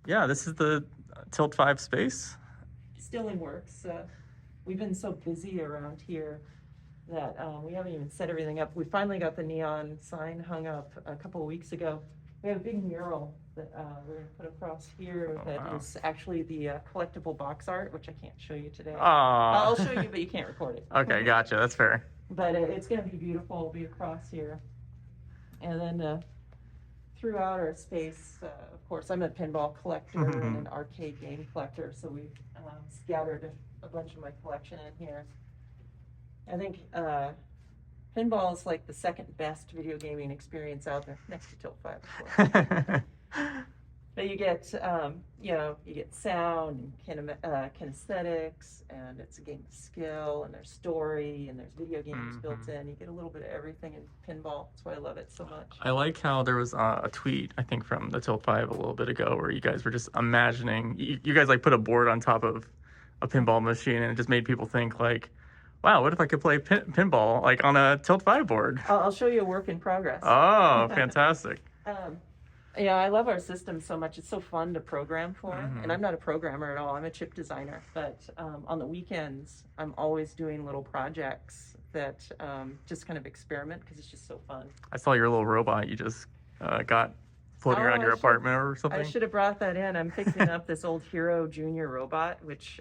Yeah, this is the Tilt 5 space. Still in works. We've been so busy around here that we haven't even set everything up. We finally got the neon sign hung up a couple of weeks ago. We have a big mural that we're going to put across here that is actually the collectible box art, which I can't show you today. I'll show you, but you can't record it. Okay, gotcha. That's fair. But it's going to be beautiful. It'll be across here. And then throughout our space, of course, I'm a pinball collector and an arcade game collector, so we've scattered a bunch of my collection in here. I think pinball is like the second best video gaming experience out there, next to Tilt 5, of course. But you get, you get sound and kinesthetics, and it's a game of skill, and there's story, and there's video games built in. You get a little bit of everything in pinball. That's why I love it so much. I like how there was a tweet, I think, from the Tilt 5 a little bit ago, where you guys were just imagining, you guys like put a board on top of a pinball machine, and it just made people think like, wow, what if I could play pinball like on a Tilt 5 board? I'll show you a work in progress. Oh, fantastic. Yeah, I love our system so much. It's so fun to program for. And I'm not a programmer at all. I'm a chip designer. But on the weekends, I'm always doing little projects that just kind of experiment because it's just so fun. I saw your little robot you just got floating around your apartment or something. I should have brought that in. I'm fixing up this old Hero Junior robot, which,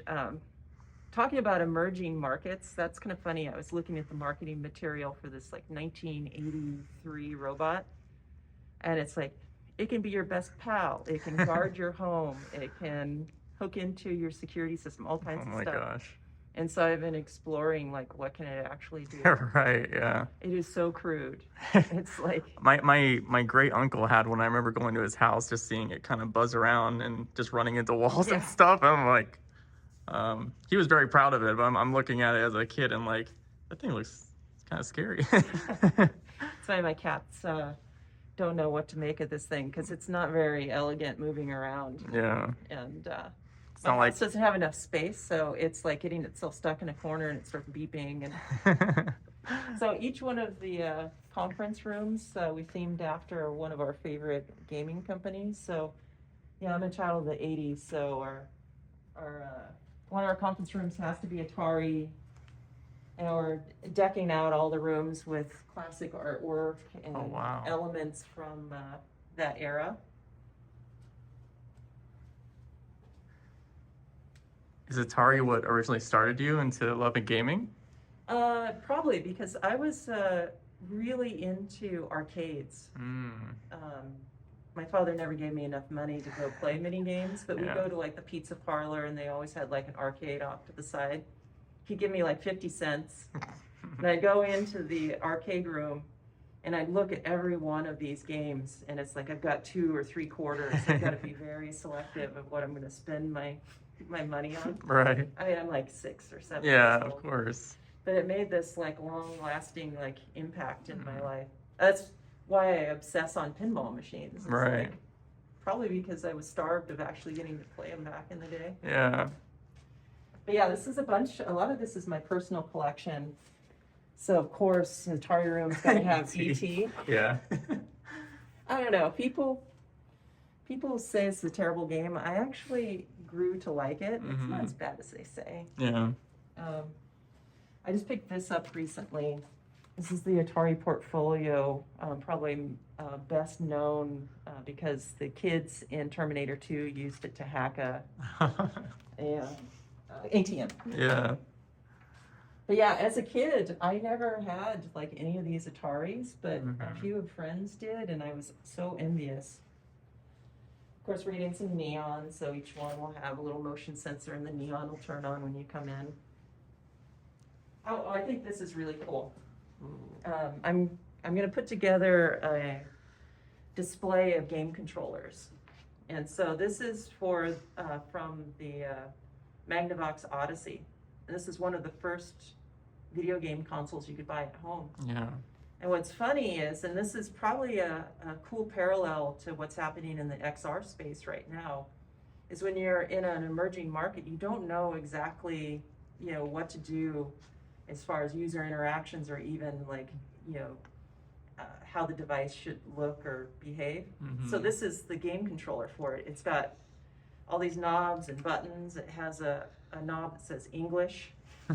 talking about emerging markets, that's kind of funny. I was looking at the marketing material for this like 1983 robot. And it's like, it can be your best pal. It can guard your home. It can hook into your security system, all kinds of stuff. Oh my gosh. And so I've been exploring, like, what can it actually do? Right, yeah. It is so crude. It's like... my great uncle had one. I remember going to his house, just seeing it kind of buzz around and just running into walls and stuff. And I'm like, he was very proud of it, but I'm looking at it as a kid and like, that thing looks kind of scary. That's why my cats... don't know what to make of this thing because it's not very elegant moving around. Yeah. And it's my not like house doesn't have enough space, so it's like getting itself stuck in a corner and it starts beeping. And so each one of the conference rooms we themed after one of our favorite gaming companies. So yeah, I'm a child of the 80s, so our one of our conference rooms has to be Atari. And we're decking out all the rooms with classic artwork and elements from that era. Is Atari what originally started you into loving gaming? Probably because I was really into arcades. My father never gave me enough money to go play mini games, but we go to like the pizza parlor and they always had like an arcade off to the side. He'd give me like 50 cents, and I'd go into the arcade room, and I'd look at every one of these games, and it's like I've got 2 or 3 quarters. I've got to be very selective of what I'm going to spend my money on. Right. I mean, I'm like 6 or 7 Yeah, years old. Of course. But it made this like long-lasting like impact in my life. That's why I obsess on pinball machines. It's right. Like, probably because I was starved of actually getting to play them back in the day. Yeah. But yeah, this is a lot of this is my personal collection. So of course, Atari Room's got to have E.T. Yeah. I don't know. People say it's a terrible game. I actually grew to like it. It's not as bad as they say. Yeah. I just picked this up recently. This is the Atari portfolio, probably best known because the kids in Terminator 2 used it to hack a ATM. Yeah. But yeah, as a kid, I never had like any of these Ataris, but a few of friends did, and I was so envious. Of course, we're getting some neon, so each one will have a little motion sensor, and the neon will turn on when you come in. Oh, I think this is really cool. I'm going to put together a display of game controllers, and so this is for from the Magnavox Odyssey. And this is one of the first video game consoles you could buy at home. Yeah. And what's funny is, and this is probably a cool parallel to what's happening in the XR space right now, is when you're in an emerging market, you don't know exactly, what to do as far as user interactions or even like, how the device should look or behave. So this is the game controller for it. It's got all these knobs and buttons. It has a knob that says English.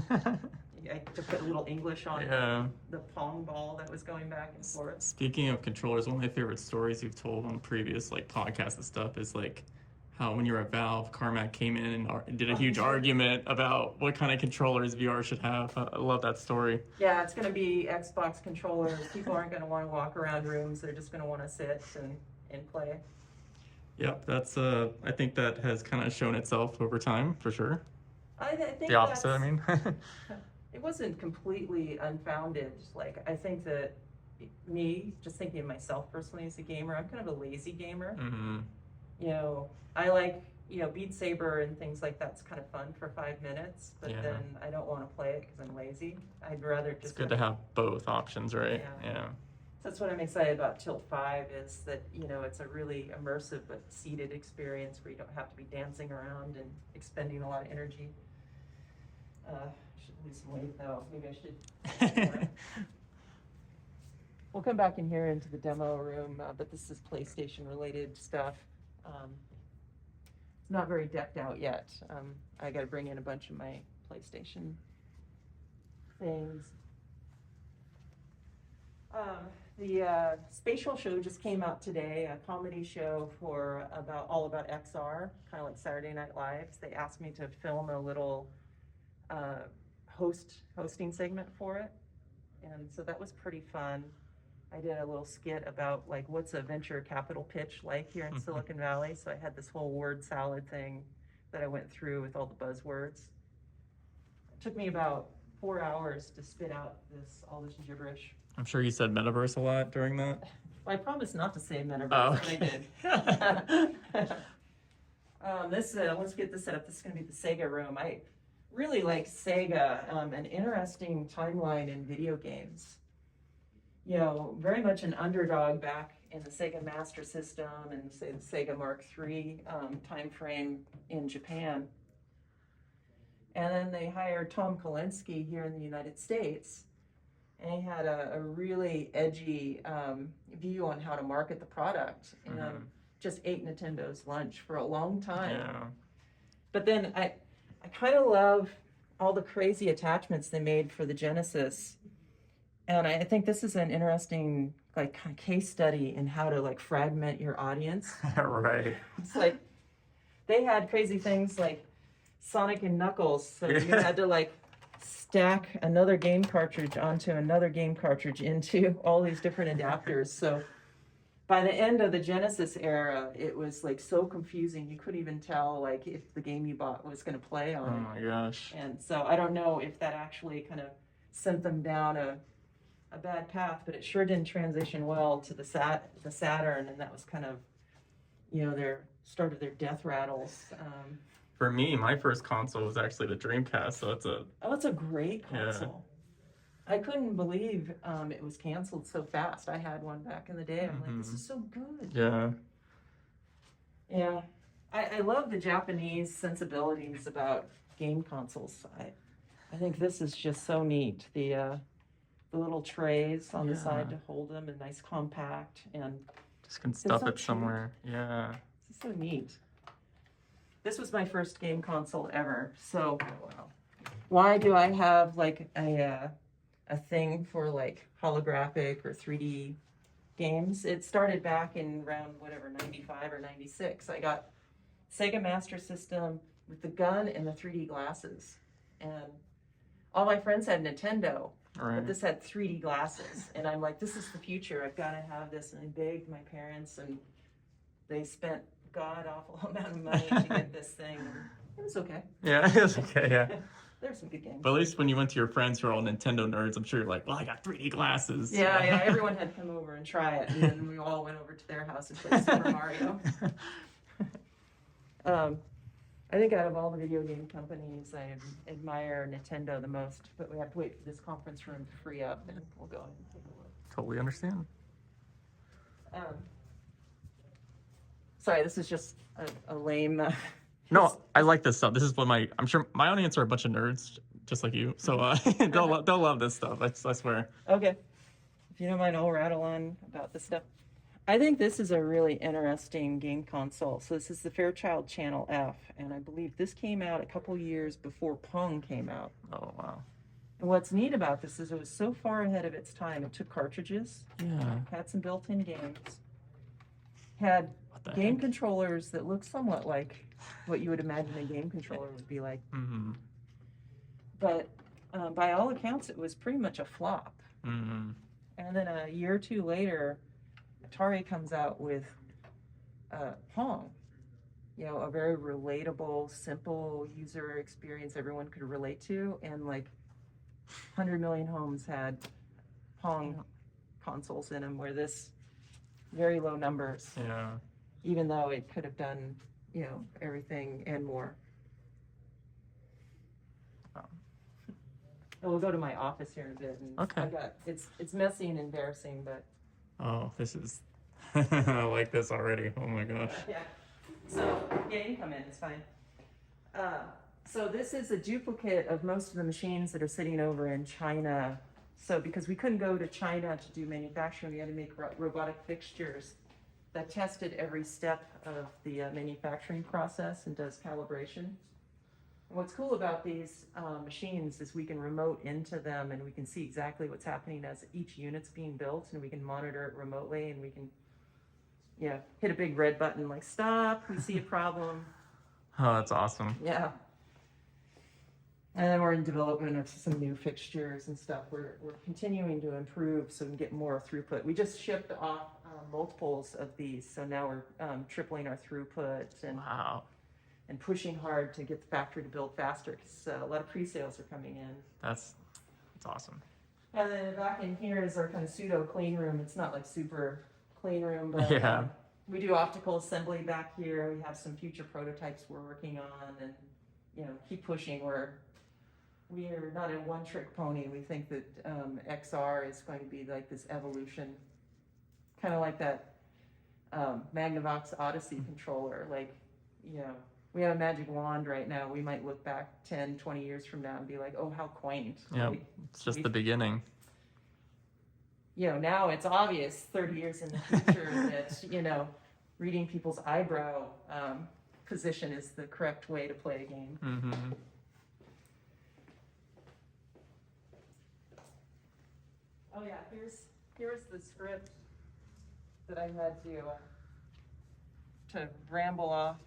I had to put a little English on the pong ball that was going back and forth. Speaking of controllers, one of my favorite stories you've told on previous like podcasts and stuff is like how when you were at Valve, Carmack came in and did a huge argument about what kind of controllers VR should have. I love that story. Yeah, it's going to be Xbox controllers. People aren't going to want to walk around rooms. They're just going to want to sit and play. Yep, that's I think that has kind of shown itself over time for sure. I think the opposite, I mean. It wasn't completely unfounded. Like, I think that me, just thinking of myself personally as a gamer, I'm kind of a lazy gamer. Mm-hmm. You know, I like, Beat Saber and things like that's kind of fun for 5 minutes, but then I don't want to play it because I'm lazy. I'd rather just... It's good to have both options, right? Yeah. That's what I'm excited about Tilt 5 is that, it's a really immersive but seated experience where you don't have to be dancing around and expending a lot of energy. Should lose some weight though. Maybe I should. We'll come back in here into the demo room, but this is PlayStation related stuff. It's not very decked out yet. I got to bring in a bunch of my PlayStation things. The Spatial show just came out today, a comedy show all about XR, kind of like Saturday Night Live. They asked me to film a little hosting segment for it, and so that was pretty fun. I did a little skit about like what's a venture capital pitch like here in Silicon Valley. So I had this whole word salad thing that I went through with all the buzzwords. It took me about 4 hours to spit out all this gibberish. I'm sure you said metaverse a lot during that. Well, I promised not to say metaverse, okay. but I did. Let's get this set up. This is going to be the Sega Room. I really like Sega, an interesting timeline in video games. Very much an underdog back in the Sega Master System and say the Sega Mark III time frame in Japan. And then they hired Tom Kalinske here in the United States. And he had a really edgy view on how to market the product and just ate Nintendo's lunch for a long time. Yeah. But then I kind of love all the crazy attachments they made for the Genesis. And I think this is an interesting like kind of case study in how to like fragment your audience. Right. It's like they had crazy things like Sonic and Knuckles, so you had to like stack another game cartridge onto another game cartridge into all these different adapters. So by the end of the Genesis era, it was like so confusing you couldn't even tell like if the game you bought was going to play on it. Oh my gosh. And so I don't know if that actually kind of sent them down a bad path, but it sure didn't transition well to the Saturn, and that was kind of their start of their death rattles. For me, my first console was actually the Dreamcast, so it's a great console. I couldn't believe it was canceled so fast. I had one back in the day. I'm like, this is so good. Yeah. I love the Japanese sensibilities about game consoles. I think this is just so neat. The little trays on the side to hold them, and nice compact, and just can stuff it somewhere. Yeah. It's so neat. This was my first game console ever. So why do I have like a thing for like holographic or 3D games? It started back in around 95 or 96. I got Sega Master System with the gun and the 3D glasses, and all my friends had Nintendo. Right. But this had 3D glasses, and I'm like, this is the future. I've got to have this. And I begged my parents, and they spent god awful amount of money to get this thing. It was okay. Yeah, it was okay. Yeah. There's some good games. But at least when you went to your friends who are all Nintendo nerds, I'm sure you're like, well, I got 3D glasses. Yeah. Everyone had to come over and try it, and then we all went over to their house and played Super Mario. I think out of all the video game companies, I admire Nintendo the most, but we have to wait for this conference room to free up, and we'll go and take a look. Totally understand. Sorry, this is just a lame... No, I like this stuff. This is what I'm sure my audience are a bunch of nerds, just like you, so they'll love this stuff, I swear. Okay. If you don't mind, I'll rattle on about this stuff. I think this is a really interesting game console. So this is the Fairchild Channel F, and I believe this came out a couple years before Pong came out. Oh, wow. And what's neat about this is it was so far ahead of its time. It took cartridges, Yeah. had some built-in games, had What the game heck? controllers that looked somewhat like what you would imagine a game controller would be like. Mm-hmm. But by all accounts, it was pretty much a flop. Mm-hmm. And then a year or two later, Atari comes out with Pong, you know, a very relatable, simple user experience everyone could relate to, and like 100 million homes had Pong consoles in them, where this very low numbers, Yeah. even though it could have done, you know, everything and more. Wow. We'll go to my office here in a bit. And Okay. I've got, it's messy and embarrassing, but Oh, this is. I like this already. Oh my gosh. yeah. So yeah, you can come in. It's fine. So this is a duplicate of most of the machines that are sitting over in China. So because we couldn't go to China to do manufacturing, we had to make robotic fixtures that tested every step of the manufacturing process and does calibration. What's cool about these machines is we can remote into them and we can see exactly what's happening as each unit's being built, and we can monitor it remotely, and we can, you know, hit a big red button like stop, we see a problem. Oh, that's awesome. Yeah. And then we're in development of some new fixtures and stuff. We're continuing to improve so we can get more throughput. We just shipped off multiples of these, so now we're tripling our throughput and Wow. and pushing hard to get the factory to build faster, because a lot of pre-sales are coming in. That's awesome. And then back in here is our kind of pseudo clean room. It's not like super clean room, but Yeah. we do optical assembly back here. We have some future prototypes we're working on, and you know, keep pushing. We are not a one-trick pony. We think that XR is going to be like this evolution, kind of like that Magnavox Odyssey controller. Like, you know, we have a magic wand right now. We might look back 10, 20 years from now and be like, oh, how quaint. Yeah. Like, It's just the beginning. you know, now it's obvious 30 years in the future that, you know, reading people's eyebrow position is the correct way to play a game. Mm-hmm. Oh yeah, here's the script that I had to ramble off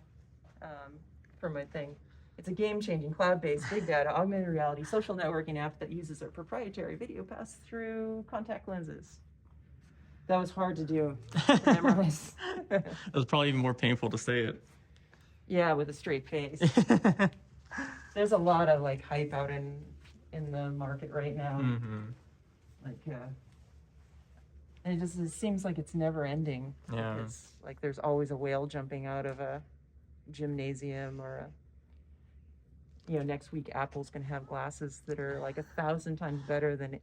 for my thing. It's a game-changing, cloud-based, big data, augmented reality, social networking app that uses our proprietary video pass-through contact lenses. That was hard to do, to memorize. It was probably even more painful to say it. Yeah, with a straight face. There's a lot of like hype out in the market right now. Mm-hmm. Like, and it seems like it's never ending. Yeah. Like it's like there's always a whale jumping out of a gymnasium, or you know, next week Apple's gonna have glasses that are like 1,000 times better than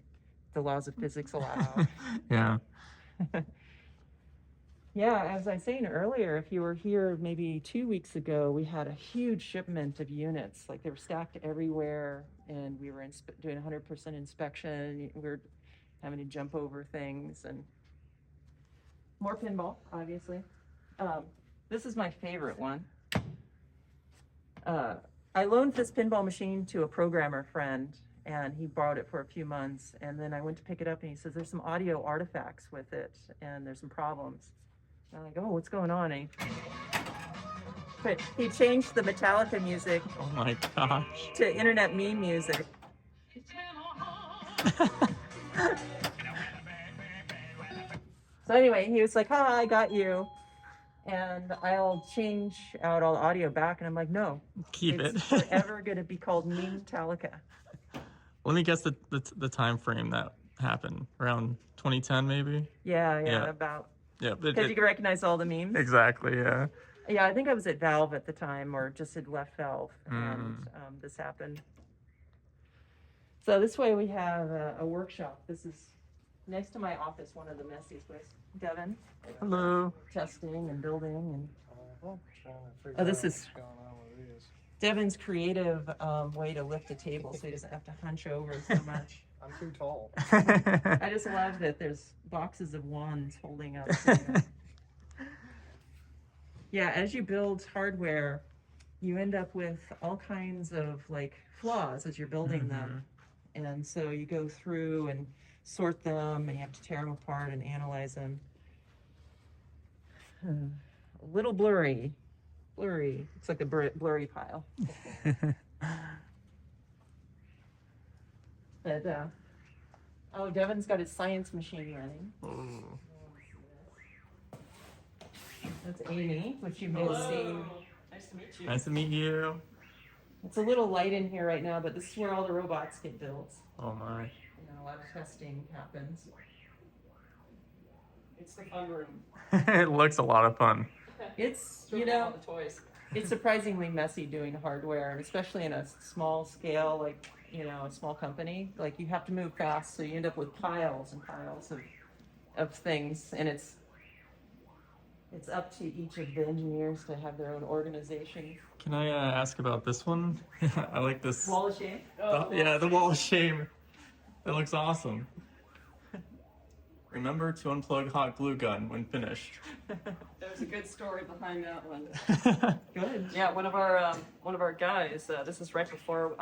the laws of physics allow. Yeah. Yeah, as I was saying earlier, if you were here maybe 2 weeks ago, we had a huge shipment of units. Like they were stacked everywhere, and we were doing 100% inspection. We were having to jump over things, and more pinball, obviously. This is my favorite one. I loaned this pinball machine to a programmer friend, and he borrowed it for a few months. And then I went to pick it up, and he says, there's some audio artifacts with it, and there's some problems. And I'm like, oh, what's going on? And he changed the Metallica music Oh my gosh. to internet meme music. So anyway, he was like, "Ha, I got you, and I'll change out all the audio back." And I'm like, "No, Keep it's it. forever gonna be called Meme Metallica." Let me guess the time frame that happened. Around 2010 maybe? Yeah, about. Yeah. Because you can recognize all the memes. Exactly, yeah. Yeah, I think I was at Valve at the time, or just had left Valve, and this happened. So this way we have a workshop. This is next to my office, one of the messiest ways. Devin, Hello. testing and building, and Trying to figure Oh, this out is- what's going on with this. Devin's creative way to lift a table so he doesn't have to hunch over so much. I'm too tall. I just love that there's boxes of wands holding up. Yeah, as you build hardware, you end up with all kinds of like flaws as you're building them. And so you go through and sort them, and you have to tear them apart and analyze them. A little blurry. Looks like a blurry pile. But, oh, Devin's got his science machine running. Ooh. That's Amy, which you may have seen. Nice to meet you. Nice to meet you. It's a little light in here right now, but this is where all the robots get built. Oh my. You know, a lot of testing happens. It's the fun room. It looks a lot of fun. It's, Show you me all know, the toys. it's surprisingly messy doing hardware, and especially in a small scale, like, you know, a small company. Like, you have to move fast, so you end up with piles and piles of things, and it's up to each of the engineers to have their own organization. Can I ask about this one? I like this. Wall of shame? Yeah, the wall of shame. That looks awesome. Remember to unplug hot glue gun when finished. There's a good story behind that one. Good. Yeah, one of our guys. This is right before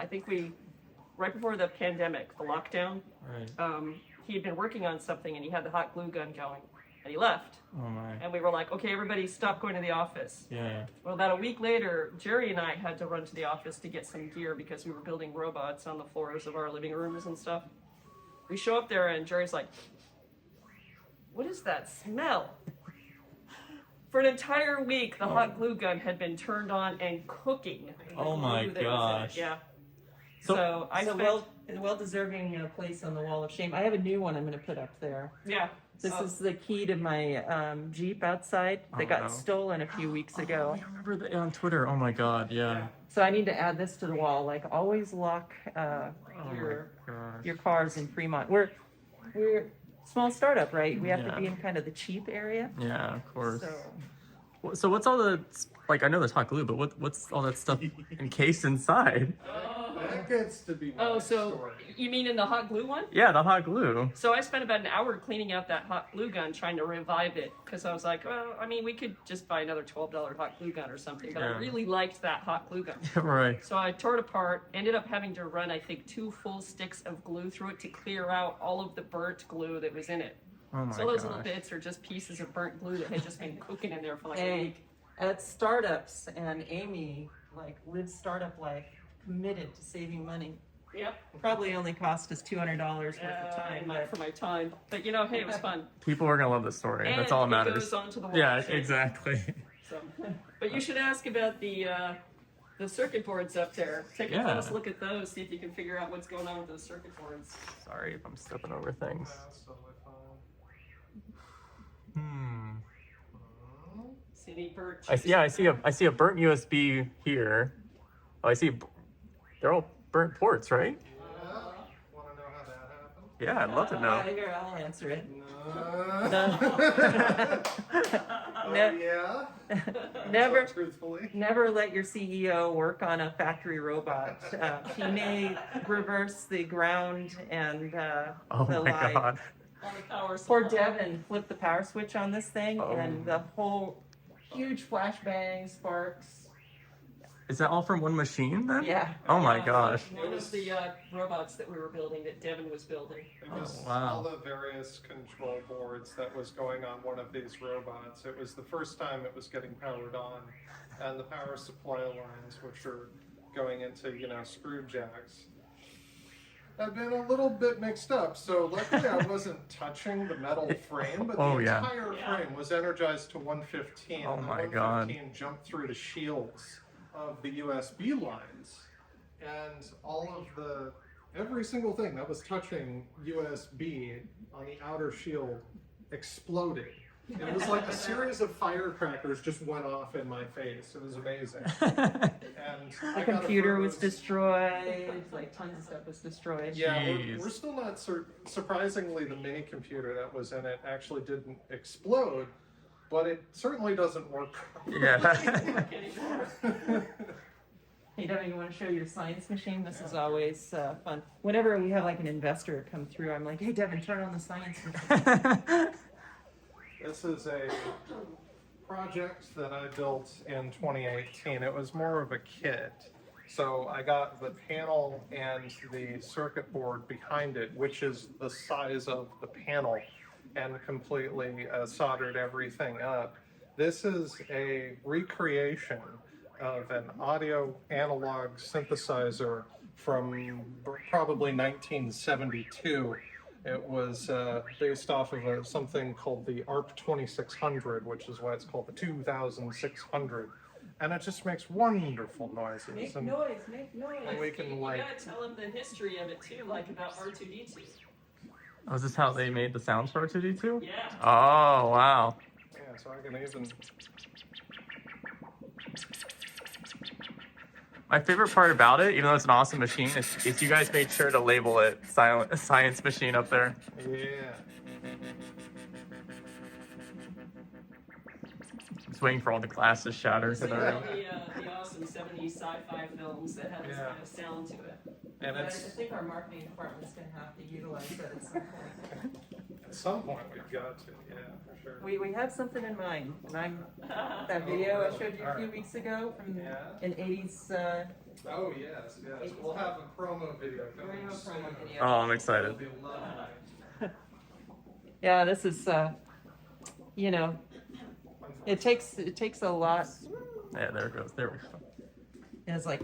right before the pandemic, the lockdown. Right. He had been working on something and he had the hot glue gun going, and he left. Oh my. And we were like, okay, everybody, stop going to the office. Yeah. Well, about a week later, Jeri and I had to run to the office to get some gear because we were building robots on the floors of our living rooms and stuff. We show up there and Jeri's like, what is that smell? For an entire week, the hot glue gun had been turned on and cooking. the Oh my glue that was in it. gosh. Yeah. So- So I So spent, well-deserving place on the wall of shame. I have a new one I'm going to put up there. yeah. This Oh. is the key to my Jeep outside that Oh, got no. stolen a few weeks ago. I remember that on Twitter. Oh my god, yeah. So I need to add this to the wall. Like, always lock Oh your my gosh. your cars in Fremont. We're small startup, right? We have Yeah. to be in kind of the cheap area. Yeah, of course. So So what's all the, like, I know there's hot glue, but what's all that stuff encased inside? That gets to be. Oh, my so story. you mean in the hot glue one? Yeah, the hot glue. So I spent about an hour cleaning out that hot glue gun, trying to revive it, because I was like, well, I mean, we could just buy another $12 hot glue gun or something, but I Yeah. really liked that hot glue gun. Right. So I tore it apart, ended up having to run, I think, 2 full sticks of glue through it to clear out all of the burnt glue that was in it. Oh my So those little gosh. bits are just pieces of burnt glue that had just been cooking in there for like a Hey, week. at startups, and Amy like lives startup life, committed to saving money. Yep. Probably only cost us $200 worth of time, Not but for my time. But you know, hey, it was fun. People are gonna love this story. And That's all that it matters. goes on to the wall. Yeah, so- exactly. So. But you should ask about the circuit boards up there. Take a Yeah. close look at those, see if you can figure out what's going on with those circuit boards. Sorry if I'm stepping over things. That's totally fine. Hmm. See any burnt I see a burnt USB here. Oh, I see. They're all burnt ports, right? Yeah. Want to know how that happened? Yeah, I'd love to know. here, I'll answer it. No. Oh, Ne- yeah. Never, Truthfully. never let your CEO work on a factory robot. He may reverse the ground and Oh the my light. god. on the power Poor supply. Devin flipped the power switch on this thing, Oh. and the whole huge flashbang, sparks. Is that all from one machine then? Yeah. Oh my Yeah, gosh. One of the robots that we were building, that Devin was building. It was wow. all the various control boards that was going on one of these robots. It was the first time it was getting powered on, and the power supply lines, which are going into, screw jacks, had been a little bit mixed up. So luckily I wasn't touching the metal frame, but Oh, the yeah. entire frame was energized to 115. Oh and the my God. 115 jumped through the shields of the USB lines, and every single thing that was touching USB on the outer shield exploded. It was like a series of firecrackers just went off in my face. It was amazing. And The computer was destroyed, like tons of stuff was destroyed. Yeah, Jeez. we're still not surprisingly, the mini computer that was in it actually didn't explode, but it certainly doesn't work properly. Yeah. Hey, Devin, you want to show your science machine? This is always fun. Whenever we have like an investor come through, I'm like, hey, Devin, turn on the science machine. This is a project that I built in 2018. It was more of a kit. So I got the panel and the circuit board behind it, which is the size of the panel, and completely soldered everything up. This is a recreation of an audio analog synthesizer from probably 1972. It was based off of something called the ARP 2600, which is why it's called the 2600. And it just makes wonderful noises. Make And noise, make noise. we can You like, gotta tell them the history of it too, like about R2D2. Oh, is this how they made the sounds for R2D2? Yeah. Oh, wow. yeah, so I can even, My favorite part about it, even though it's an awesome machine, is you guys made sure to label it Science Machine up there. yeah. Just waiting for all the glass to shatter. It's like Because all the awesome 70s sci-fi films that have this Yeah. kind of sound to it. And I it's, think our marketing department's gonna have to utilize that at some point. at some point we've got to, yeah, for sure. We have something in mind, and that video I showed you a few weeks ago from Yeah. an 80s Oh, yes, yes. We'll have a promo video coming radio soon. promo video. Oh, I'm It'll excited. be lovely. Yeah, this is, you know, it takes a lot. Yeah, there it goes. There we go. And it's like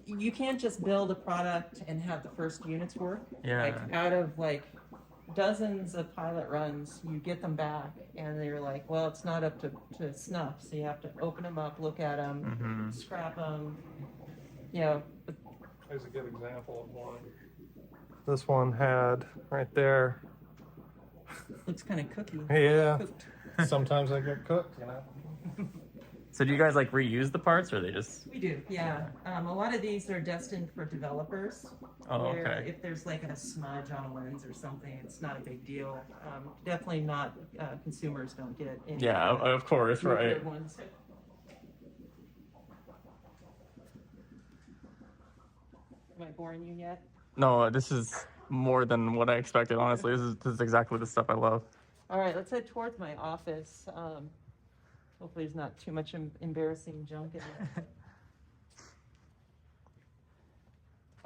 you can't just build a product and have the first units work. Yeah. Like out of like dozens of pilot runs, you get them back and they're like, well, it's not up to snuff. So you have to open them up, look at them, Mm-hmm. scrap them. You know, but Here's a good example of one. This one had right there. looks kind of cookie. Yeah. Cooked. Sometimes I get cooked, you know. So do you guys like reuse the parts, or they just? We do, yeah. A lot of these are destined for developers. Oh, where okay. If there's like a smudge on a lens or something, it's not a big deal. Definitely not, consumers don't get any. Yeah, of course, real right. good ones. Am I boring you yet? No, this is more than what I expected. Honestly, this is exactly the stuff I love. All right, let's head towards my office. Hopefully there's not too much embarrassing junk in there.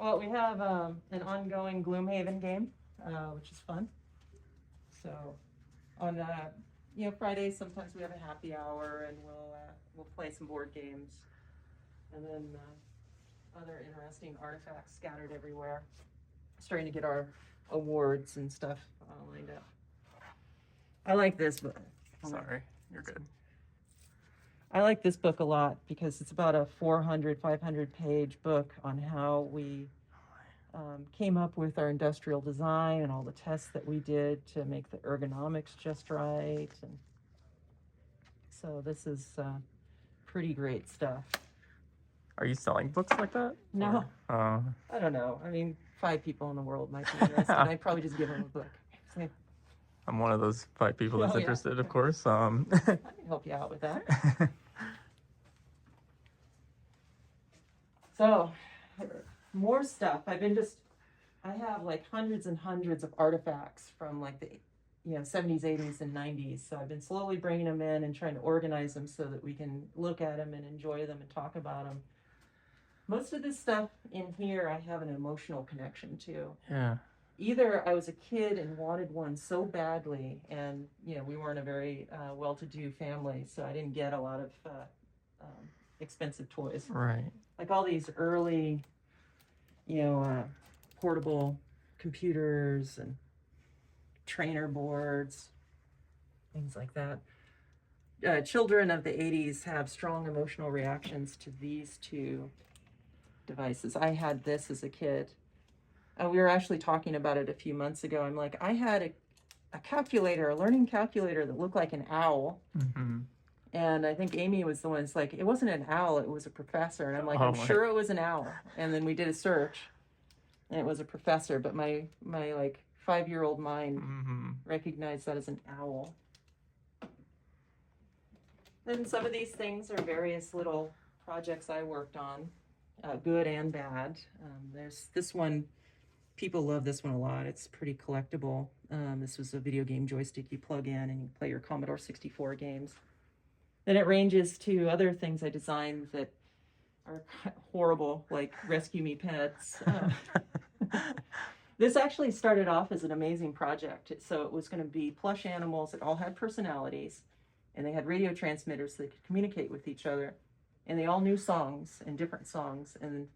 Well, we have an ongoing Gloomhaven game, which is fun. So on Fridays, sometimes we have a happy hour and we'll play some board games, and then other interesting artifacts scattered everywhere. Starting to get our awards and stuff lined up. I like this book. Sorry, you're good. I like this book a lot because it's about a 500 page book on how we came up with our industrial design and all the tests that we did to make the ergonomics just right. And so this is pretty great stuff. Are you selling books like that? No, Oh, I don't know. I mean, 5 people in the world might be interested. I'd probably just give them a book. So, I'm one of those 5 people that's Oh, yeah. interested, of course. I can help you out with that. So, more stuff. I have like hundreds and hundreds of artifacts from like the 70s, 80s, and 90s. So I've been slowly bringing them in and trying to organize them so that we can look at them and enjoy them and talk about them. Most of this stuff in here I have an emotional connection to. Yeah. Either I was a kid and wanted one so badly, and we weren't a very well-to-do family, so I didn't get a lot of expensive toys. Right. Like all these early, portable computers and trainer boards, things like that. Children of the 80s have strong emotional reactions to these 2 devices. I had this as a kid. We were actually talking about it a few months ago. I'm like, I had a calculator, a learning calculator that looked like an owl. Mm-hmm. And I think Amy was the one that's like, it wasn't an owl, it was a professor. And I'm like, Oh, I'm sure it was an owl. And then we did a search and it was a professor, but my like 5-year-old mind Mm-hmm. recognized that as an owl. Then some of these things are various little projects I worked on, good and bad. There's this one people love this one a lot. It's pretty collectible. This was a video game joystick you plug in and you play your Commodore 64 games. Then it ranges to other things I designed that are horrible, like Rescue Me Pets. This actually started off as an amazing project. So it was going to be plush animals that all had personalities, and they had radio transmitters so they could communicate with each other. And they all knew songs and different songs. And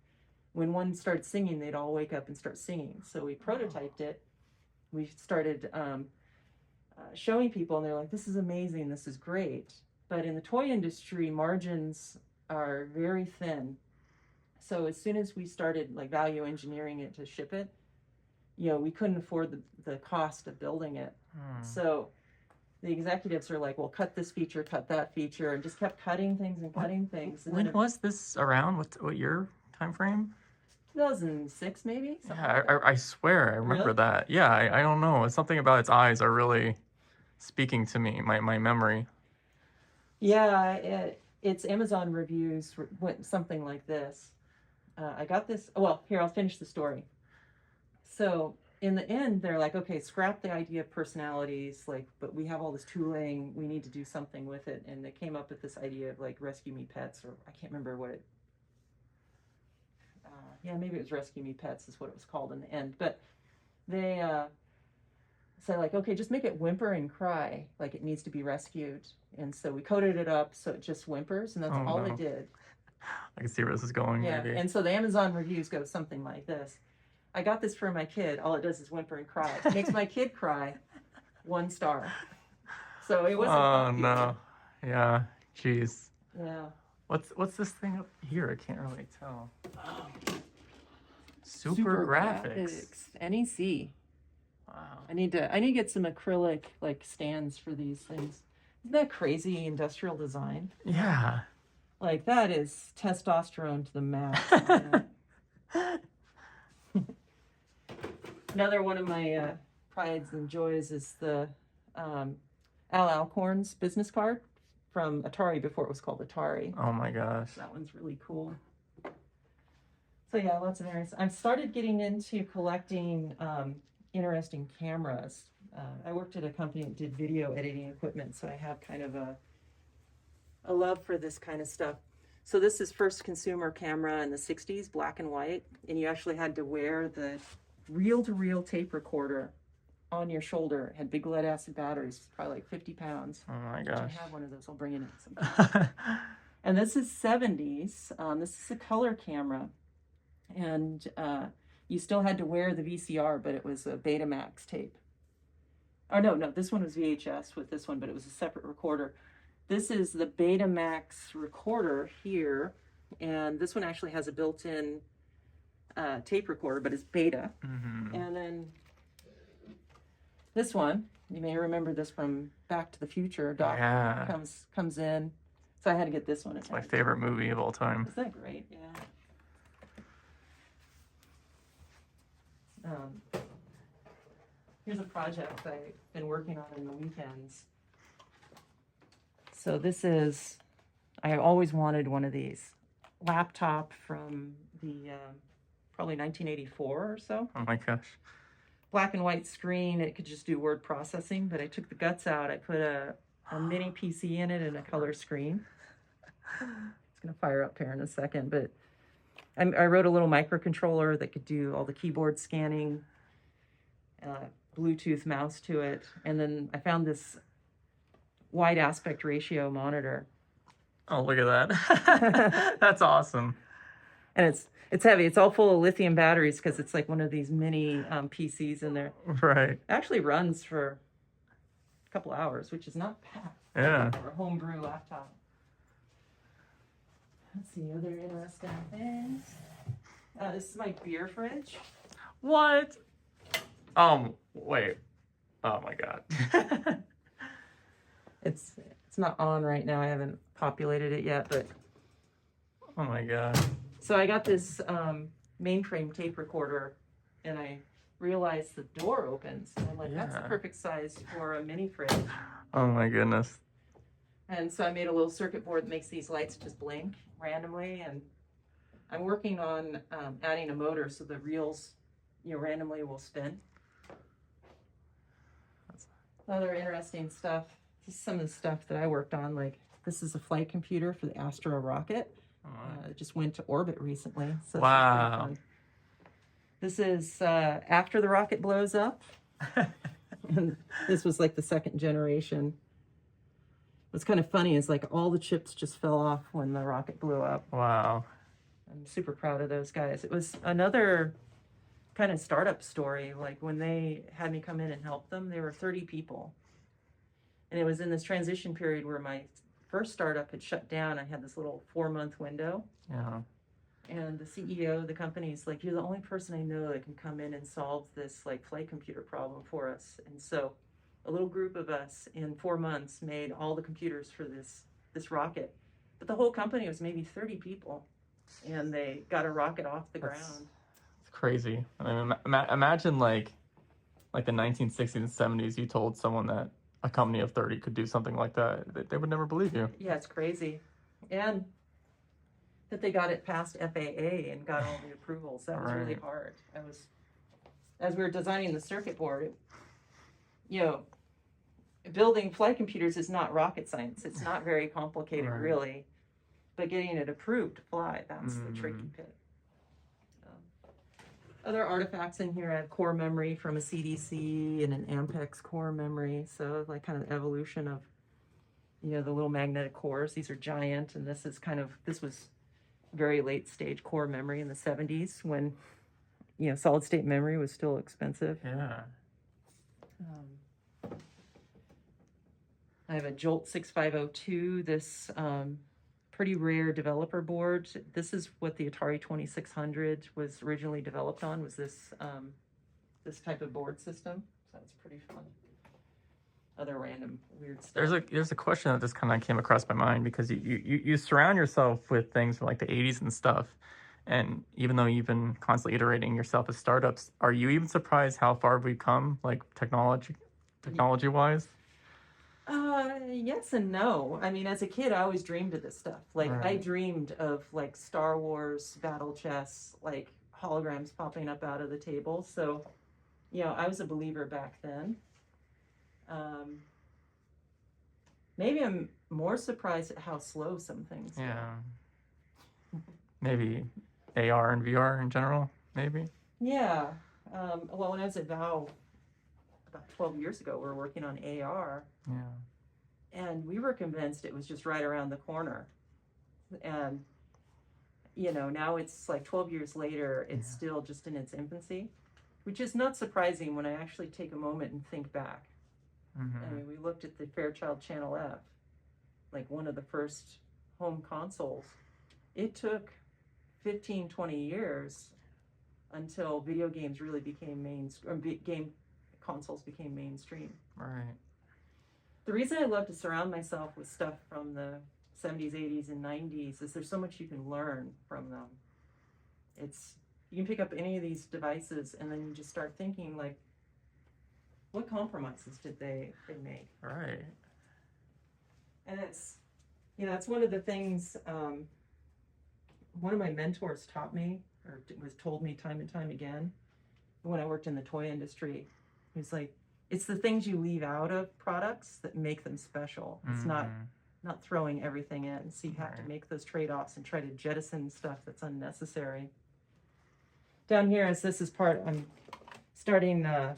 when one started singing, they'd all wake up and start singing. So we prototyped it. We started showing people, and they're like, this is amazing, this is great. But in the toy industry, margins are very thin. So as soon as we started like value engineering it to ship it, we couldn't afford the cost of building it. So the executives are like, well, cut this feature, cut that feature, and just kept cutting things and cutting things. And When was this around? What year time frame? 2006 maybe? Yeah, I swear I remember Really? that. Yeah, I don't know. It's something about its eyes are really speaking to me, my memory. Yeah, its Amazon reviews went something like this. I got this, well, here, I'll finish the story. So in the end, they're like, okay, scrap the idea of personalities, like, but we have all this tooling, we need to do something with it. And they came up with this idea of like Rescue Me Pets, or I can't remember what it, yeah, maybe it was Rescue Me Pets is what it was called in the end. But they said like, okay, just make it whimper and cry, like it needs to be rescued. And so we coded it up so it just whimpers, and that's all no. it did. I can see where this is going. Yeah, Maybe. and so the Amazon reviews go something like this. I got this for my kid. All it does is whimper and cry. It makes my kid cry. 1 star. So it wasn't popular. No. Yeah. Jeez. Yeah. What's this thing up here? I can't really tell. Super graphics. NEC. Wow. I need to get some acrylic like stands for these things. Isn't that crazy industrial design? Yeah. Like that is testosterone to the max. Another one of my prides and joys is the Al Alcorn's business card from Atari before it was called Atari. Oh my gosh. That one's really cool. So yeah, lots of areas. I've started getting into collecting interesting cameras. I worked at a company that did video editing equipment, so I have kind of a love for this kind of stuff. So this is first consumer camera in the 60s, black and white, and you actually had to wear the reel-to-reel tape recorder on your shoulder. It had big lead acid batteries, probably like 50 pounds. Oh my I gosh. have one of those. I'll bring it in sometime. And this is 70s. This is a color camera. And you still had to wear the VCR, but it was a Betamax tape. Oh, no, this one was VHS with this one, but it was a separate recorder. This is the Betamax recorder here. And this one actually has a built-in tape recorder, but it's beta. Mm-hmm. And then this one, you may remember this from Back to the Future. Doc Yeah. comes in. So I had to get this one. It's my favorite movie of all time. Isn't that great? Yeah. Here's a project I've been working on in the weekends. So this is, I always wanted one of these. Laptop from the probably 1984 or so. Oh my gosh. Black and white screen. It could just do word processing, but I took the guts out. I put a mini PC in it and a color screen. It's going to fire up here in a second, but I wrote a little microcontroller that could do all the keyboard scanning, Bluetooth mouse to it, and then I found this wide aspect ratio monitor. Oh, look at that. That's awesome. And it's heavy. It's all full of lithium batteries because it's like one of these mini PCs in there. Right. It actually runs for a couple hours, which is not bad. Yeah. For a homebrew laptop. Let's see, other interesting things. This is my beer fridge. What? Wait. Oh my god. It's not on right now. I haven't populated it yet, but Oh my god. so I got this mainframe tape recorder, and I realized the door opens. And I'm like, that's the Yeah. perfect size for a mini fridge. Oh my goodness. And so I made a little circuit board that makes these lights just blink randomly. And I'm working on adding a motor so the reels randomly will spin. That's- Other interesting stuff. This is some of the stuff that I worked on. Like this is a flight computer for the Astro rocket. It just went to orbit recently. So Wow. This is pretty fun. This is after the rocket blows up. And this was like the second generation. What's kind of funny is like all the chips just fell off when the rocket blew up. Wow. I'm super proud of those guys. It was another kind of startup story. Like when they had me come in and help them, there were 30 people. And it was in this transition period where my first startup had shut down. I had this little 4-month window. Yeah. And the CEO of the company is like, you're the only person I know that can come in and solve this like flight computer problem for us. And so a little group of us in 4 months made all the computers for this rocket. But the whole company was maybe 30 people, and they got a rocket off the ground. It's crazy. I mean, imagine like the 1960s and 70s. You told someone that a company of 30 could do something like that. They would never believe you. Yeah, it's crazy. And that they got it past FAA and got all the approvals. That was really Right. hard. As we were designing the circuit board, building flight computers is not rocket science. It's not very complicated, Right. really. But getting it approved to fly, that's the tricky bit. Other artifacts in here, I have core memory from a CDC and an Ampex core memory. So like kind of evolution of, the little magnetic cores. These are giant, and this was very late stage core memory in the 70s when, solid state memory was still expensive. Yeah. I have a Jolt 6502, this pretty rare developer board. This is what the Atari 2600 was originally developed on, was this type of board system. So that's pretty fun. Other random weird stuff. There's a question that just kind of came across my mind, because you surround yourself with things from like the 80s and stuff, and even though you've been constantly iterating yourself as startups, are you even surprised how far we've come, like technology wise? Yes and no. I mean, as a kid, I always dreamed of this stuff. Like, I Right. dreamed of like Star Wars battle chess, like holograms popping up out of the table. So, I was a believer back then. Maybe I'm more surprised at how slow some things go. Yeah. Maybe AR and VR in general, maybe. Yeah. Well, when I was at Val about 12 years ago, we were working on AR. Yeah. And we were convinced it was just right around the corner. And, now it's like 12 years later, it's still just in its infancy, which is not surprising when I actually take a moment and think back. Mm-hmm. I mean, we looked at the Fairchild Channel F, like one of the first home consoles. It took 15, 20 years until video games really became game consoles became mainstream. Right. The reason I love to surround myself with stuff from the 70s, 80s, and 90s is there's so much you can learn from them. You can pick up any of these devices and then you just start thinking, like, what compromises did they make? Right. And it's one of the things one of my mentors taught me, or was told me time and time again, when I worked in the toy industry. He was like, it's the things you leave out of products that make them special. It's not throwing everything in. So you have to make those trade-offs and try to jettison stuff that's unnecessary. Down here, as this is part, I'm starting to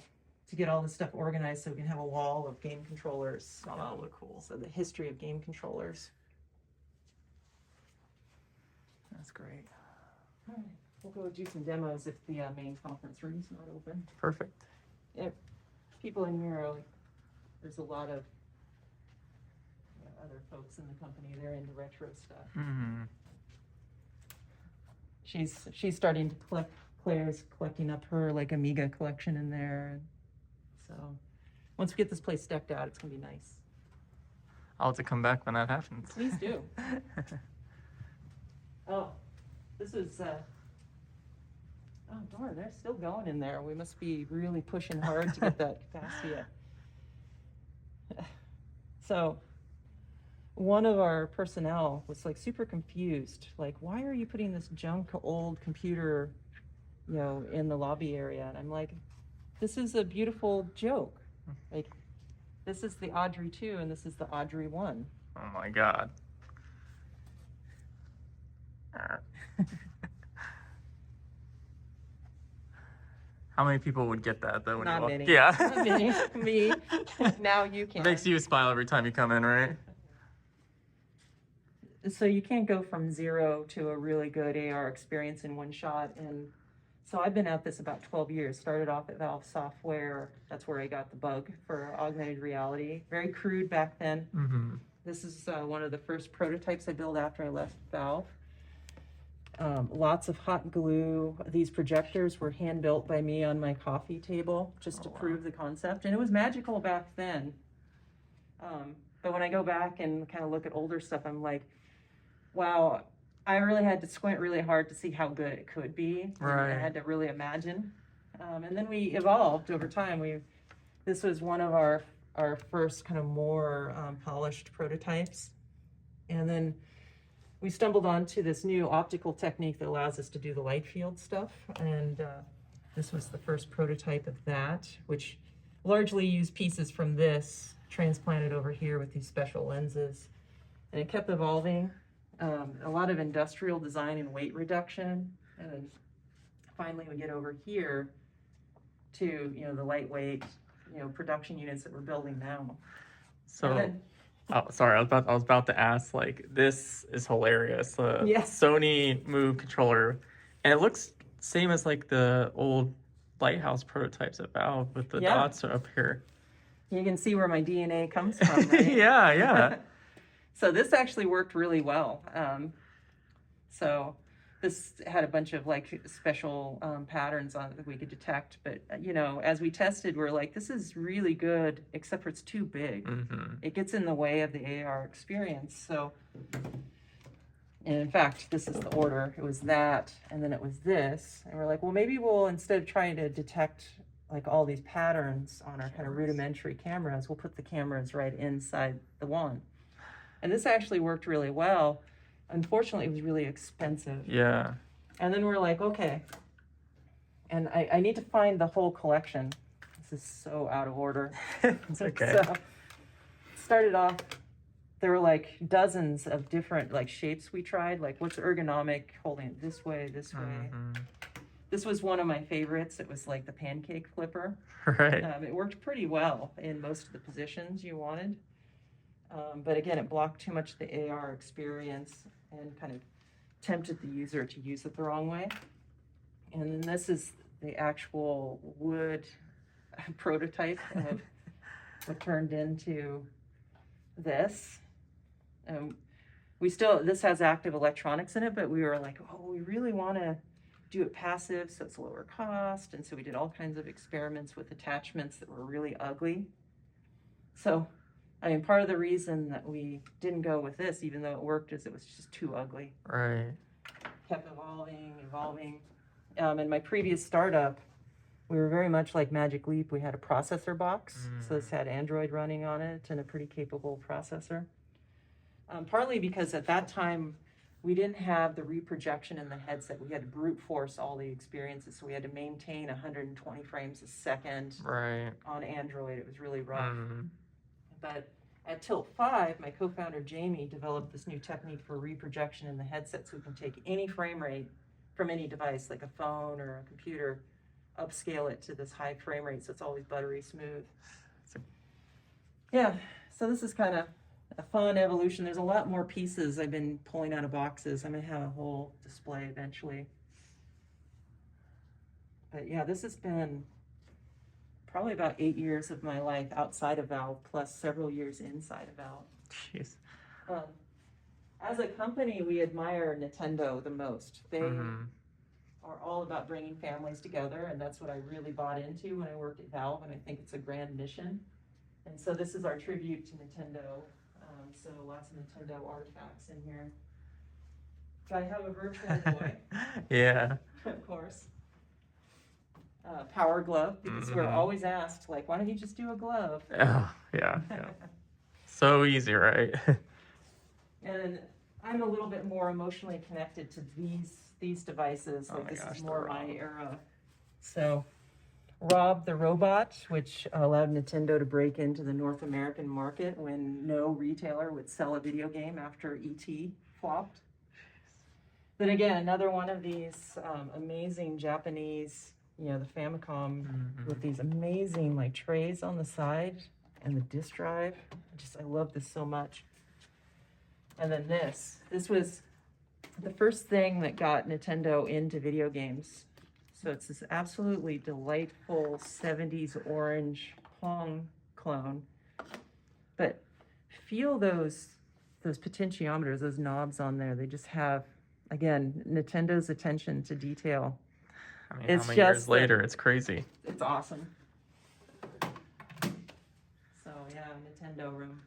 get all this stuff organized so we can have a wall of game controllers. Oh, that'll look cool. So the history of game controllers. That's great. All right, we'll go do some demos if the main conference room's not open. Perfect. People in here are like, there's a lot of other folks in the company. They're into retro stuff. Mm-hmm. She's starting to collect. Claire's collecting up her like Amiga collection in there. So once we get this place decked out, it's gonna be nice. I'll have to come back when that happens. Please do. Oh, this is. Oh darn, they're still going in there. We must be really pushing hard to get that capacity up. So one of our personnel was like super confused. Like, why are you putting this junk old computer you know, in the lobby area. And I'm like, this is a beautiful joke. Like, this is the Audrey 2 and this is the Audrey 1. Oh my God. How many people would get that though? When Not you walk? many. Yeah. Not many. Me. Now you can. Makes you smile every time you come in, right? So you can't go from 0 to a really good AR experience in one shot. And so I've been at this about 12 years. Started off at Valve Software. That's where I got the bug for augmented reality. Very crude back then. Mm-hmm. This is one of the first prototypes I built after I left Valve. Lots of hot glue. These projectors were hand built by me on my coffee table just to prove the concept. And it was magical back then. But when I go back and kind of look at older stuff, I'm like, wow, I really had to squint really hard to see how good it could be. Right. I had to really imagine. And then we evolved over time. This was one of our first kind of more polished prototypes. And then we stumbled onto this new optical technique that allows us to do the light field stuff. And this was the first prototype of that, which largely used pieces from this transplanted over here with these special lenses. And it kept evolving. A lot of industrial design and weight reduction. And then finally we get over here to, you know, the lightweight, you know, production units that we're building now. So, oh, sorry, I was about to ask, like, this is hilarious. The Yeah. Sony Move controller, and it looks same as like the old Lighthouse prototypes at Valve with the Yeah. dots up here. You can see where my DNA comes from, right? Yeah, yeah. So this actually worked really well. So this had a bunch of like special patterns on it that we could detect. But, you know, as we tested, we're like, this is really good, except for it's too big. Mm-hmm. It gets in the way of the AR experience. So, and in fact, this is the order. It was that, and then it was this. And we're like, well, maybe we'll, instead of trying to detect like all these patterns on our kind of rudimentary cameras, we'll put the cameras right inside the wand. And this actually worked really well. Unfortunately, it was really expensive. Yeah. And then we're like, okay. And I need to find the whole collection. This is so out of order. It's okay. So, started off, there were like dozens of different like shapes we tried. Like what's ergonomic, holding it this way, this way. Mm-hmm. This was one of my favorites. It was like the pancake flipper. Right. It worked pretty well in most of the positions you wanted. But again, it blocked too much of the AR experience and kind of tempted the user to use it the wrong way. And then this is the actual wood prototype of what turned into this. This has active electronics in it, but we were like, oh, we really want to do it passive so it's lower cost. And so we did all kinds of experiments with attachments that were really ugly. So, I mean, part of the reason that we didn't go with this, even though it worked, is it was just too ugly. Right. Kept evolving. In my previous startup, we were very much like Magic Leap. We had a processor box. So this had Android running on it and a pretty capable processor. Partly because at that time, we didn't have the reprojection in the headset. We had to brute force all the experiences. So we had to maintain 120 frames a second Right. on Android. It was really rough. Mm-hmm. But at Tilt 5, my co-founder Jamie developed this new technique for reprojection in the headset, so we can take any frame rate from any device, like a phone or a computer, upscale it to this high frame rate so it's always buttery smooth. Yeah, so this is kind of a fun evolution. There's a lot more pieces I've been pulling out of boxes. I'm going to have a whole display eventually. But yeah, this has been probably about 8 years of my life outside of Valve, plus several years inside of Valve. Jeez. As a company, we admire Nintendo the most. They Mm-hmm. are all about bringing families together, and that's what I really bought into when I worked at Valve, and I think it's a grand mission. And so this is our tribute to Nintendo. So lots of Nintendo artifacts in here. I have a Virtual Boy, Yeah. of course. Power glove, because we're Mhm. always asked, like, why don't you just do a glove? Oh, yeah. Yeah. So easy, right? And I'm a little bit more emotionally connected to these devices. Oh Like my this gosh, is the more my Rob. era. So, Rob the Robot, which allowed Nintendo to break into the North American market when no retailer would sell a video game after ET flopped. Then again, another one of these amazing Japanese, you know, the Famicom with these amazing like trays on the side and the disk drive. I love this so much. And then this was the first thing that got Nintendo into video games. So it's this absolutely delightful 70s orange Pong clone. But feel those potentiometers, those knobs on there. They just have, again, Nintendo's attention to detail. I mean, It's how many years just later? It's crazy. It's awesome. So yeah, Nintendo Room.